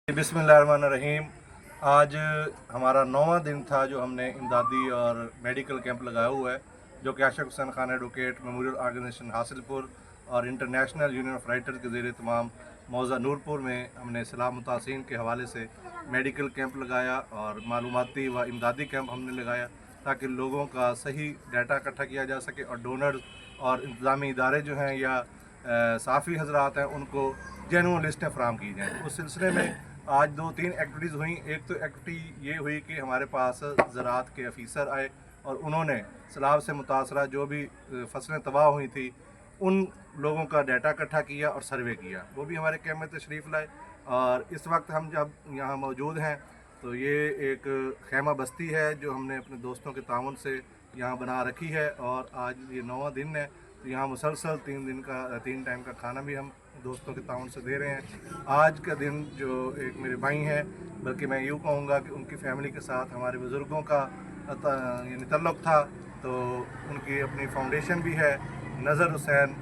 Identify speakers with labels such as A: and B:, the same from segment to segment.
A: बिस्मिल्लाहिर्रहमानिर्रहीम। आज हमारा 9वां दिन था जो हमने इमदादी और मेडिकल कैंप लगाया हुआ है, जो कि Ashiq Hussain Khan advocate memorial organisation Hasilpur और इंटरनेशनल यूनियन ऑफ राइटर्स के ज़रिए तमाम मौज़ा नूरपुर में हमने सलाह मुतासिन के हवाले से मेडिकल कैंप लगाया और मालूमाती व इमदादी कैंप हमने लगाया ताकि लोगों का सही डाटा इकट्ठा किया जा सके और डोनर्स और इंतज़ामी इदारे जो हैं या साफ़ी हजरात हैं उनको जेन्युइन लिस्टें फ़राहम की जाएँ। उस सिलसिले में आज 2-3 एक्टिविटीज़ हुई। एक तो एक्टिविटी ये हुई कि हमारे पास ज़राअत के अफीसर आए और उन्होंने सैलाब से मुतासरा जो भी फसलें तबाह हुई थी उन लोगों का डाटा इकट्ठा किया और सर्वे किया, वो भी हमारे कैंप में तशरीफ़ लाए। और इस वक्त हम जब यहाँ मौजूद हैं तो ये एक खैमा बस्ती है जो हमने अपने दोस्तों के ताउन से यहाँ बना रखी है और आज ये 9वां दिन है। तो यहाँ मुसलसल 3 टाइम का खाना भी हम दोस्तों के ताउन से दे रहे हैं। आज का दिन जो एक मेरे भाई हैं, बल्कि मैं यूँ कहूँगा कि उनकी फ़ैमिली के साथ हमारे बुज़ुर्गों का यानी तल्लुक़ था, तो उनकी अपनी फाउंडेशन भी है, नज़र हुसैन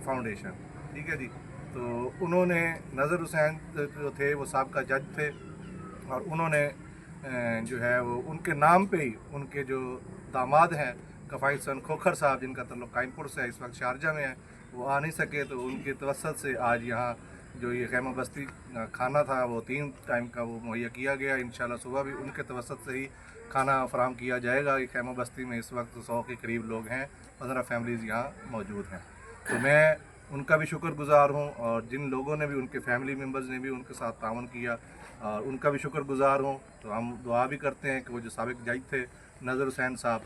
A: फाउंडेशन, ठीक है जी। तो उन्होंने नज़र हुसैन जो थे वो साबका जज थे और उन्होंने जो है वो उनके नाम पे ही उनके जो दामाद हैं कफ़ाई सन खोखर साहब, जिनका तल्लुक़ काइनपुर से है, इस वक्त शारजा में है, वो आ नहीं सके, तो उनके तवस्सुत से आज यहाँ जो ये खैमा बस्ती खाना था वो 3 टाइम का वो मुहैया किया गया। इंशाल्लाह सुबह भी उनके तवस्सुत से ही खाना फराहम किया जाएगा। ये खैमा बस्ती में इस वक्त 100 के करीब लोग हैं, 15 फैमिलीज़ यहाँ मौजूद हैं। तो मैं उनका भी शुक्रगुज़ार हूँ और जिन लोगों ने भी, उनके फैमिली मेम्बर्स ने भी उनके साथ तावन किया और उनका भी शुक्रगुज़ार हूँ। तो हम दुआ भी करते हैं कि वो जो साबिक़ जज थे नज़र हुसैन साहब,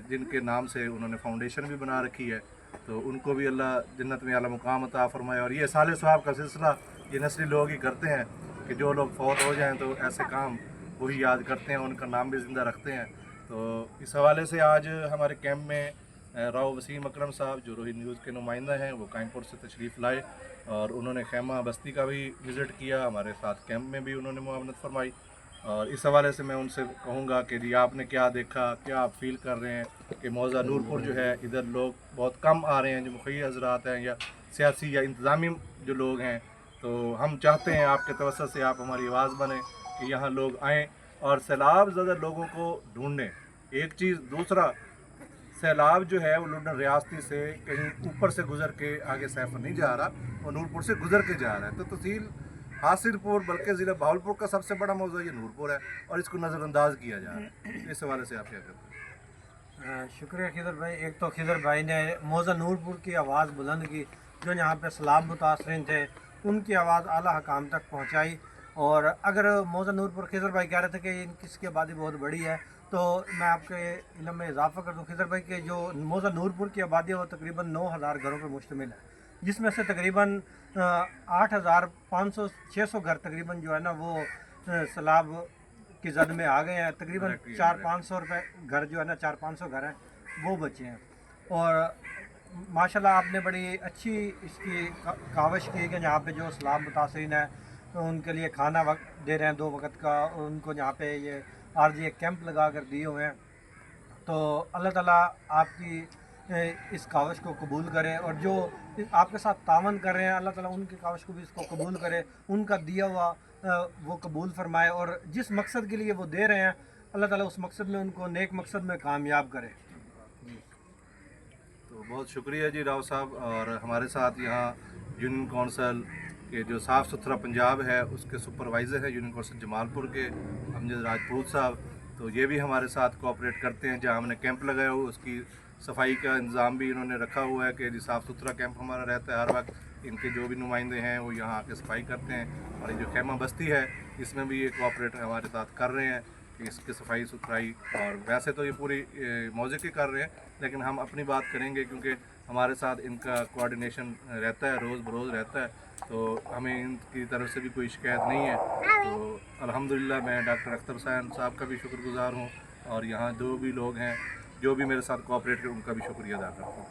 A: जिनके नाम से उन्होंने फाउंडेशन भी बना रखी है, तो उनको भी अल्लाह जन्नत में आला मुकाम अता फरमाए। और ये साले सवाब का सिलसिला ये नस्ली लोग ही करते हैं कि जो लोग फौत हो जाएं तो ऐसे काम वही याद करते हैं, उनका नाम भी ज़िंदा रखते हैं। तो इस हवाले से आज हमारे कैंप में राव वसीम अकरम साहब जो रोहित न्यूज़ के नुमाइंदा हैं वो काइनपुर से तशरीफ़ लाए और उन्होंने खैमा बस्ती का भी विज़िट किया, हमारे साथ कैंप में भी उन्होंने मुआवनत फरमाई। और इस हवाले से मैं उनसे कहूँगा कि जी आपने क्या देखा, क्या आप फील कर रहे हैं कि मौज़ा नूरपुर जो है इधर लोग बहुत कम आ रहे हैं, जो मुखिया हज़रात हैं या सियासी या इंतज़ामी जो लोग हैं। तो हम चाहते हैं आपके तवज्जो से आप हमारी आवाज़ बने कि यहाँ लोग आएँ और सैलाब ज़्यादा लोगों को ढूंढें। एक चीज़, दूसरा सैलाब जो है वो लुधियाना रियासती से कहीं ऊपर से गुज़र के आगे सैफर नहीं जा रहा, वो नूरपुर से गुज़र के जा रहा है। तो तहसील हासिलपुर बल्कि ज़िला भावलपुर का सबसे बड़ा मौज़ा ये नूरपुर है और इसको नज़रअंदाज किया जा रहा है। इस हवाले से आप क्या करते हैं?
B: शुक्रिया खिदर भाई। एक तो खिदर भाई ने मौज़ा नूरपुर की आवाज़ बुलंद की, जो यहाँ पे सैलाब मुतासरीन थे उनकी आवाज़ आला हकाम तक पहुँचाई। और अगर मौज़ा नूरपुर, खिदर भाई कह रहे थे कि इनकी आबादी बहुत बड़ी है, तो मैं आपके इल्म में इजाफ़ा कर दूँ खिदर भाई कि जो मौज़ा नूरपुर की आबादी है वो तकरीबन 9000 घरों पर मुश्तमिल है, जिसमें से तकरीबन 8500-600 घर तकरीबन जो है ना वो सैलाब की जद में आ गए हैं। तकरीबन 400-500 रुपये घर जो है ना, 400-500 घर हैं वो बचे हैं। और माशाल्लाह आपने बड़ी अच्छी इसकी काविश की कि यहाँ पे जो सैलाब मुतासरीन है तो उनके लिए खाना वक्त दे रहे हैं 2 वक्त का, उनको यहाँ पे ये आरजी कैंप लगा कर दिए हुए हैं। तो अल्लाह ताला आपकी इस काविश को कबूल करे और जो आपके साथ तावन कर रहे हैं अल्लाह ताला उनकी काविश को भी इसको कबूल करे, उनका दिया हुआ वो कबूल फरमाए और जिस मकसद के लिए वो दे रहे हैं अल्लाह ताला उस मकसद में उनको नेक मकसद में कामयाब करे।
A: तो बहुत शुक्रिया जी राव साहब। और हमारे साथ यहाँ यूनियन कौंसल के जो साफ़ सुथरा पंजाब है उसके सुपरवाइज़र हैं यूनियन कौंसल जमालपुर के अमजद राजपूत साहब, तो ये भी हमारे साथ कोऑपरेट करते हैं। जहाँ हमने कैंप लगाया हुआ उसकी सफाई का इंतज़ाम भी इन्होंने रखा हुआ है कि साफ़ सुथरा कैंप हमारा रहता है हर वक्त। इनके जो भी नुमाइंदे हैं वो यहाँ आके सफाई करते हैं और ये जो खैमा बस्ती है इसमें भी ये कोऑपरेट हमारे साथ कर रहे हैं कि इसकी सफाई सुथराई। और वैसे तो ये पूरी मौजे की कर रहे हैं, लेकिन हम अपनी बात करेंगे क्योंकि हमारे साथ इनका कोऑर्डिनेशन रहता है, रोज़ बरोज़ रहता है, तो हमें इनकी तरफ से भी कोई शिकायत नहीं है। तो अल्हम्दुलिल्लाह मैं डॉक्टर अख्तर हुसैन साहब का भी शुक्रगुज़ार हूँ और यहाँ जो भी लोग हैं जो भी मेरे साथ कोऑपरेट करें उनका भी शुक्रिया अदा करता हूँ।